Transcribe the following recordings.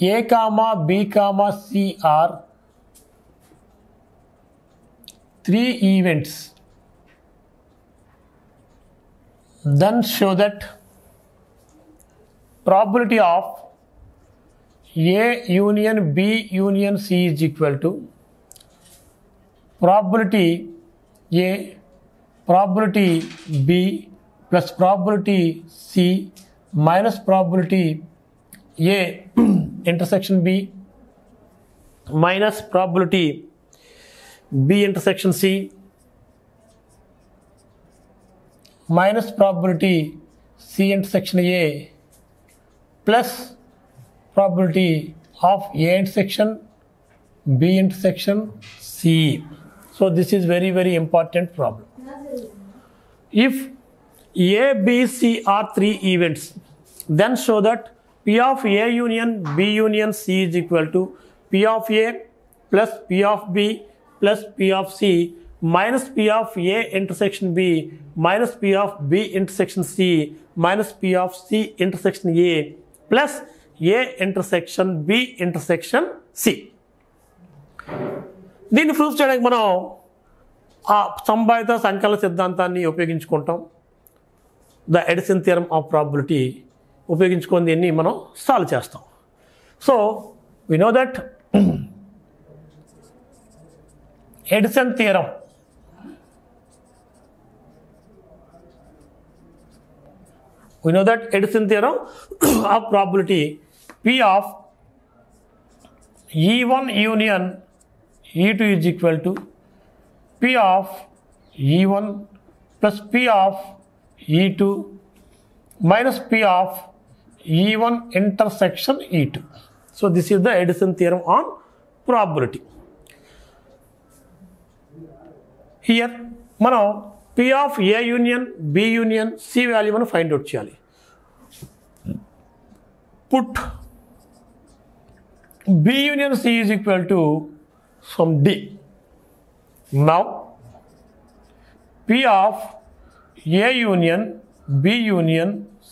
A comma B comma C are three events, then show that probability of A union B union C is equal to probability A, probability B plus probability C minus probability A intersection B minus probability B intersection C minus probability C intersection A plus probability of A intersection B intersection C. So this is very important problem. If A, B, C are three events, then show that P of A union B union C is equal to P of A plus P of B plus P of C minus P of A intersection B minus P of B intersection C minus P of C intersection A plus A intersection B intersection C. దీన్ని proof చేయడానికి మనం ఆ సంభావిత సంకలన సిద్ధాంతాన్ని ఉపయోగించుకుంటాం. The addition theorem of probability ఉపయోగించుకొని దీన్ని మనం సాల్వ్ చేస్తాం. So we know that addition theorem of probability P of E1 union E2 is equal to P of E1 plus P of E2 minus P of E1 intersection E2. So this is the Edison theorem on probability. Here మనం P of A union B union C value మనం find out చేయాలి. Put B union C is equal to some D. Now P of A union B union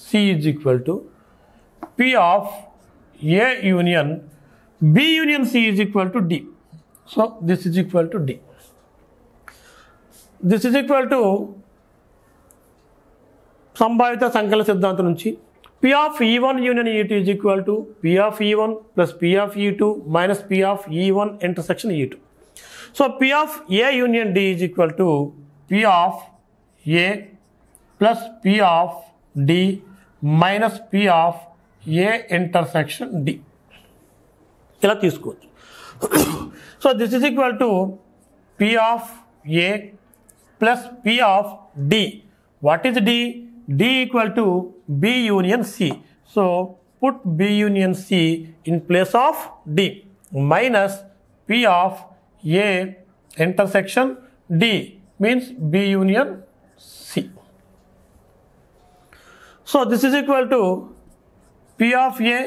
C is equal to P of A union B union C is equal to D. So this is equal to D. This is equal to సంభావిత సంకలన సిద్ధాంతం నుంచి P of E1 union E2 is equal to P of E1 plus P of E2 minus P of E1 intersection E2. So P of A union D is equal to P of A plus P of D minus P of A intersection D. ఇలా తీసుకోవచ్చు. So this is equal to P of A plus P of D. What is D? D equal to B union C. So put B union C in place of D minus P of A intersection D means B union C. So this is equal to P of A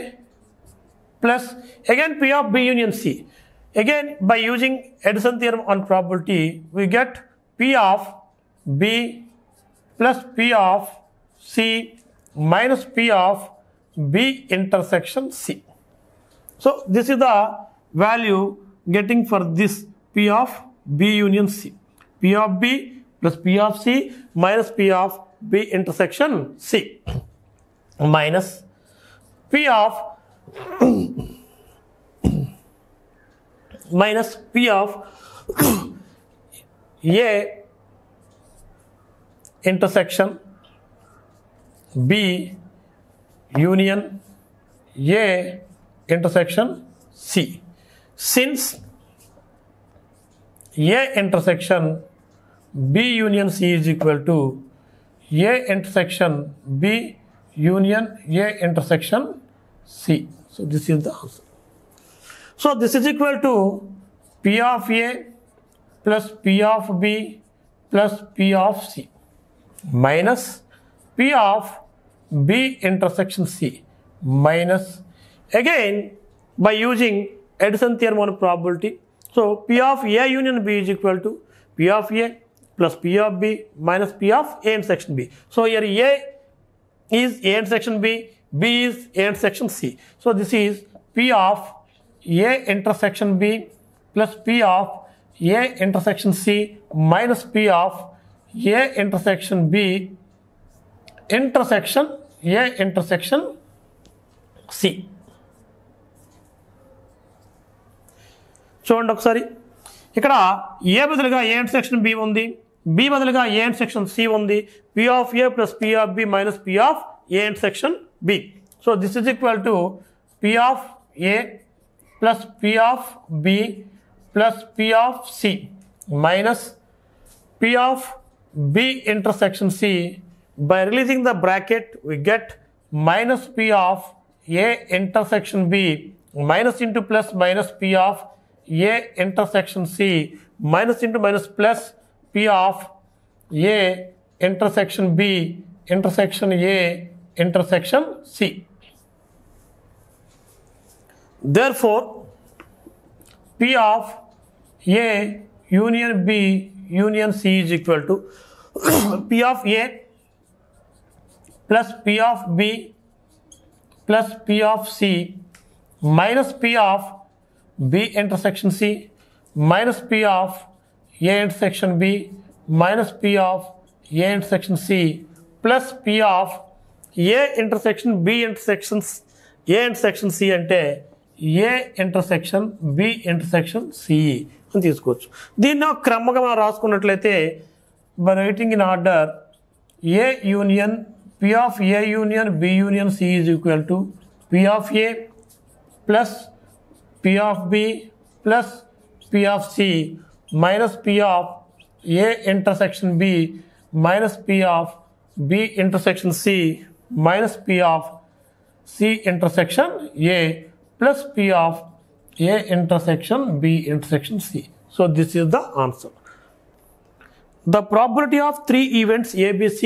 plus again P of B union C. Again by using Edison theorem on probability we get P of B plus P of C minus P of B intersection C. So this is the value getting for this P of B union C. P of B plus P of C minus P of B intersection C minus P of minus P of A intersection B union A intersection C. Since A intersection B union C is equal to A intersection B union A intersection C. So this is the answer. So this is equal to P of A plus P of B plus P of C minus P of B intersection C minus again by using Edison theorem on probability. So P of A union B is equal to P of A plus P of B minus P of A intersection B. So here A is A intersection B, B is A intersection C. So this is P of A intersection B plus P of A intersection C minus P of A intersection B intersection A intersection C. చూడండి ఒకసారి, ఇక్కడ A బదులుగా A intersection B ఉంది, B బదులుగా A intersection C ఉంది, P of A plus P of B minus P of A intersection B. So this is equal to P of A plus P of B plus P of C minus P of B intersection C. By releasing the bracket we get minus p of a intersection b minus into plus minus p of a intersection c minus into minus plus p of a intersection b intersection a intersection c. Therefore p of a union b union c is equal to p of a plus P of B plus P of C minus P of B intersection C minus P of A intersection B minus P of A intersection C plus P of A intersection B intersections A intersection C అంటే A intersection B intersection C అని తీసుకోవచ్చు. దీన్ని క్రమంగా మనం రాసుకున్నట్లయితే by writing in order A union P of A union B union C is equal to P of A plus P of B plus P of C minus P of A intersection B minus P of B intersection C minus P of C intersection A plus P of A intersection B intersection C. So this is the answer. The probability of three events ABC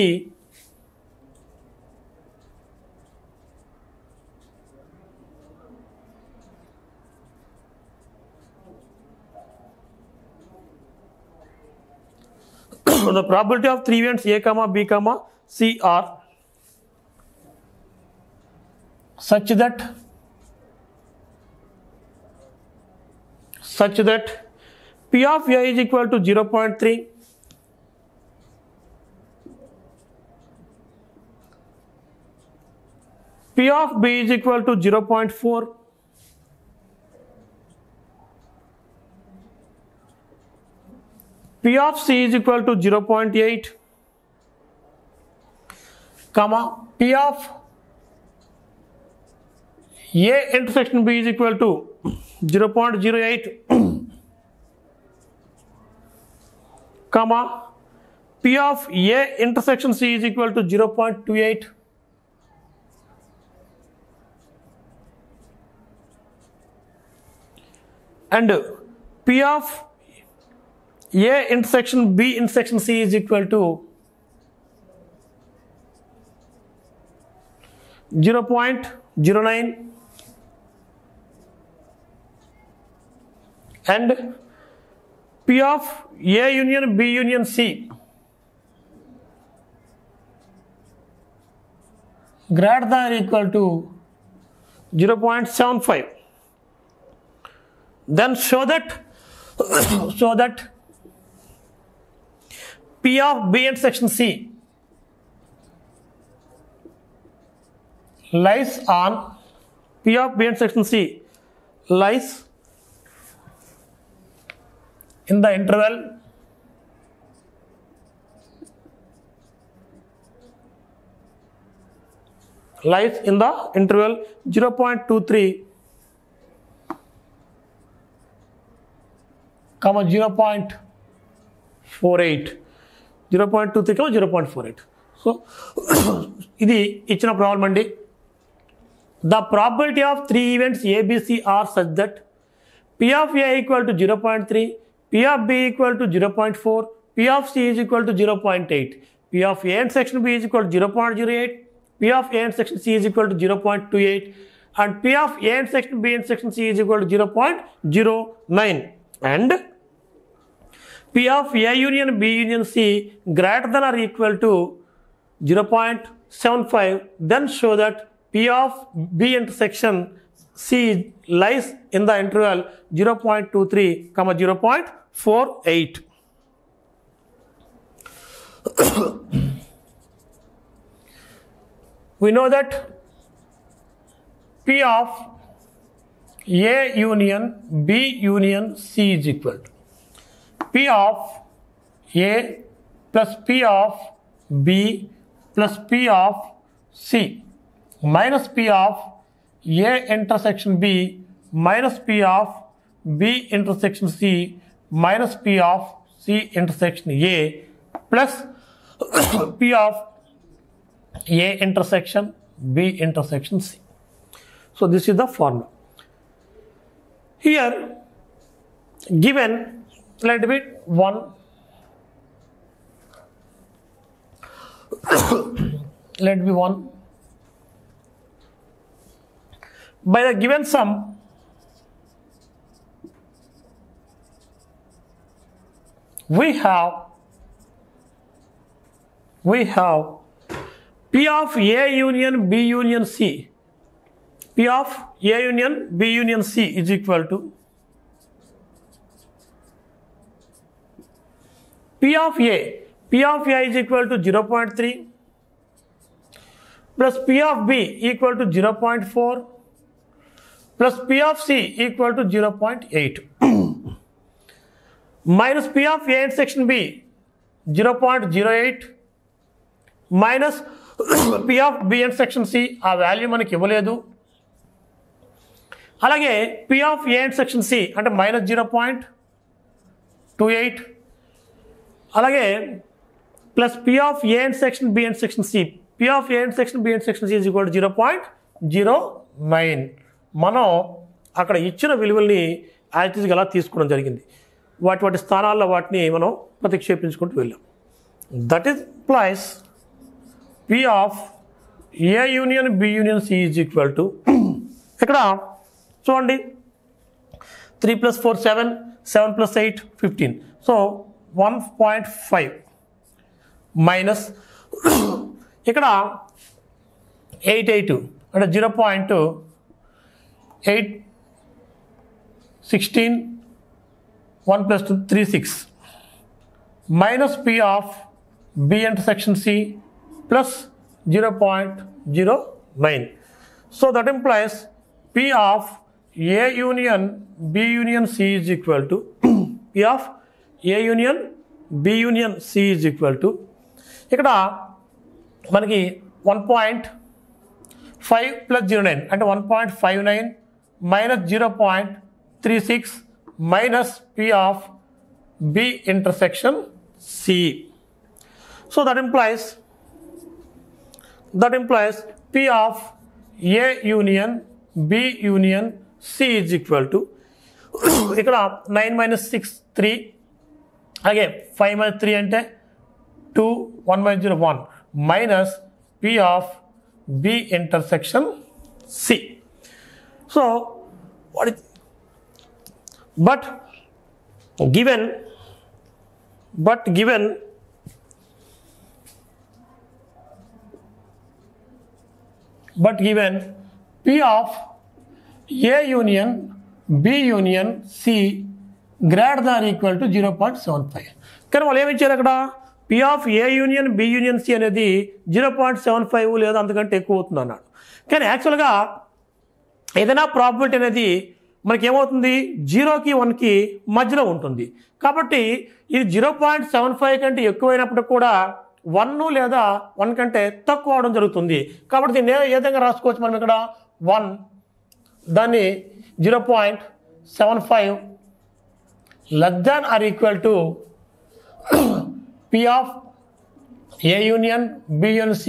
the probability of three events A comma B comma C are such that P of A is equal to 0.3, P of B is equal to 0.4, P of C is equal to 0.8, comma P of A intersection B is equal to 0.08, comma P of A intersection C is equal to 0.28, and P of A intersection B intersection C is equal to 0.09, and P of A union B union C greater than or equal to 0.75. Then show that P of B intersection C lies on P of B intersection C lies in the interval lies in the interval 0.23 comma 0.48, 0.23 comma 0.48. So ఇది ఇచ్చిన problem అండి. The probability of three events ABC are such that P of A equal to 0.3, P of B equal to 0.4, P of C is equal to 0.8, P of A intersection B is equal to 0.08, P of A intersection C is equal to 0.28, and P of A intersection B intersection C is equal to 0.09, and P of A union B union C greater than or equal to 0.75. Then show that P of B intersection C lies in the interval 0.23, 0.48. We know that P of A union B union C is equal to P of A plus P of B plus P of C minus P of A intersection B minus P of B intersection C minus P of C intersection A plus P of A intersection B intersection C. So this is the formula. Here given, let it be 1, let it be 1. By the given sum, we have P of A union B union C. P of A union B union C is equal to P of A. P of A is equal to 0.3 plus P of B equal to 0.4 plus P of C equal to 0.8 minus P of A intersection B 0.08 minus P of B intersection C, ఆ value మనకి ఇవ్వలేదు. అలాగే P of A intersection C అంటే minus 0.28, అలాగే plus P of A intersection B intersection C. P of A intersection B intersection C is equal to 0.09. మనం అక్కడ ఇచ్చిన విలువల్ని యాక్టివ్గా అలా తీసుకోవడం జరిగింది. వాటి స్థానాల్లో వాటిని మనం ప్రతిక్షేపించుకుంటూ వెళ్ళాం. That is plus P of A union B union C is equal to ఇక్కడ చూడండి 3 plus 4 7, 7 plus 8 15. So 1.5 మైనస్ ఇక్కడ 882 అంటే 0.8 16 1 plus 2 3 6 minus P of B intersection C plus 0.09. So that implies P of A union B union C is equal to P of A union B union C is equal to ఇక్కడ మనకి 1.5 plus 09 అంటే 1.59 minus 0.36 minus P of B intersection C. So that implies P of A union B union C is equal to ఇక్కడ 9 minus 6 3, అలాగే 5 minus 3 అంటే 2 1 minus 0 1 minus P of B intersection C. So what is but given P of A union B union C greater than or equal to 0.75. కానీ వాళ్ళు ఏమి ఇచ్చారు అక్కడ P of A union B union C అనేది 0.75 లేదా అంతకంటే ఎక్కువ అవుతుంది అన్నాడు. కానీ యాక్చువల్గా ఏదైనా ప్రాబిలిటీ అనేది మనకి ఏమవుతుంది 0కి 1కి మధ్యలో ఉంటుంది. కాబట్టి ఇది 0.75 కంటే ఎక్కువైనప్పటికి కూడా 1 లేదా 1 కంటే తక్కువ అవడం జరుగుతుంది. కాబట్టి దీన్ని ఏ విధంగా రాసుకోవచ్చు మనం ఇక్కడ 1 దాన్ని 0.75 less than or equal to P of A union B union C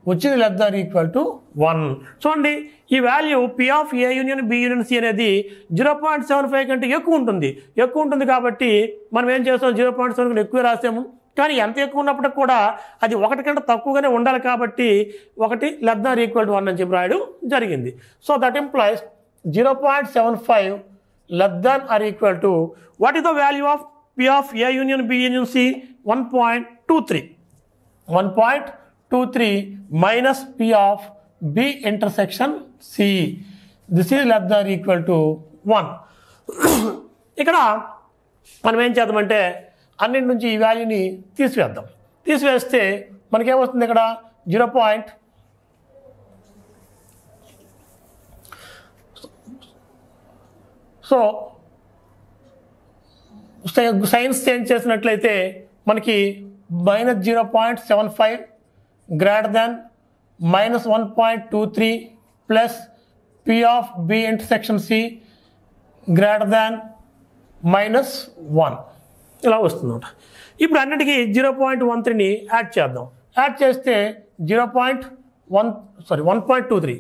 which is less than or equal to 1. చూడండి ఈ value P of A union B union C అనేది 0.75 కంటే ఎక్కువ ఉంటుంది కాబట్టి మనం ఏం చేస్తాం 0.7 కంటే ఎక్కువ రాసాము. కానీ ఎంత ఎక్కువ ఉన్నప్పటికి కూడా అది 1 కంటే తక్కువగానే ఉండాలి కాబట్టి 1 less than or equal to 1 అని చెప్పి రాయడం జరిగింది. So that implies 0.75 less than or equal to what is the value of P of A union B union C? 1.23 minus P of B intersection C. This is less than equal to 1. ఇక్కడ మనం ఏం చేద్దామంటే అన్నింటి నుంచి ఈ వాల్యూని తీసివేద్దాం. తీసివేస్తే మనకేమొస్తుంది ఇక్కడ 0. సో సైన్స్ చేంజ్ చేసినట్లయితే మనకి -0.75 greater than -1.23 plus P of B intersection C greater than -1 ఇలా వస్తుందన్నమాట. ఇప్పుడు అన్నిటికీ 0.13ని యాడ్ చేద్దాం. యాడ్ చేస్తే 1.23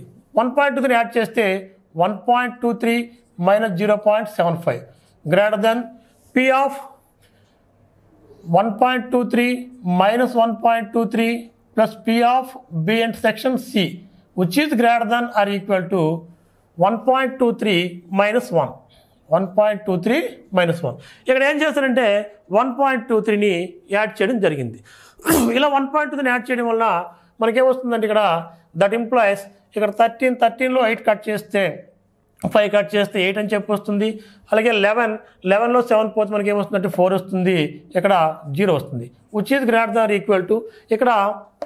యాడ్ చేస్తే 1.23 minus 0.75 greater than P of 1.23 minus 1.23 plus P of B intersection C, which is greater than or equal to 1.23 minus 1. 1.23 minus 1. ఇక్కడ ఏం చేస్తారంటే 1.23ని యాడ్ చేయడం జరిగింది. ఇలా 1.23ని యాడ్ చేయడం వల్ల మనకేమొస్తుందంటే ఇక్కడ దట్ ఇంప్లాయిస్ ఇక్కడ 13లో 8 కట్ చేస్తే 5 కట్ చేస్తే 8 అని చెప్పి వస్తుంది. అలాగే 11లో 7 పోతే మనకి ఏమొస్తుందంటే 4 వస్తుంది. ఇక్కడ 0 వస్తుంది. Which is greater than equal to ఇక్కడ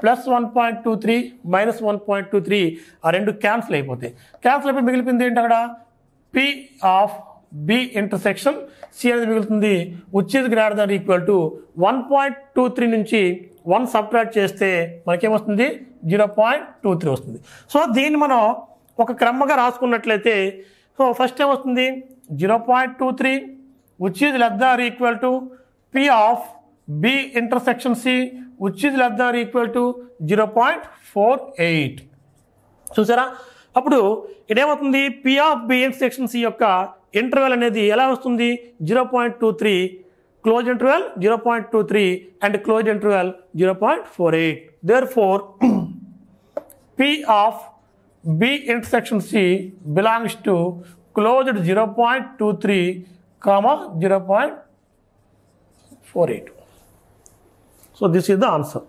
+1.23 మైనస్ 1.23 ఆ రెండు క్యాన్సిల్ అయిపోతాయి. క్యాన్సిల్ అయిపోయి మిగిలిపోయింది ఏంటి అక్కడ P of B intersection C అనేది మిగులుతుంది. Which is greater than equal to 1.23 నుంచి 1 సబ్ట్రాక్ట్ చేస్తే మనకేమొస్తుంది 0.23 వస్తుంది. సో దీన్ని మనం ఒక క్రమంగా రాసుకున్నట్లయితే సో ఫస్ట్ ఏమొస్తుంది 0.23 which is less than equal to P of B intersection C which is less than equal to 0.48. చూసారా? అప్పుడు ఇదేమవుతుంది P of B intersection C యొక్క ఇంటర్వెల్ అనేది ఎలా వస్తుంది 0.23 close interval 0.23 and close interval 0.48. Therefore P of B intersection C belongs to closed 0.23 comma 0.48. So this is the answer.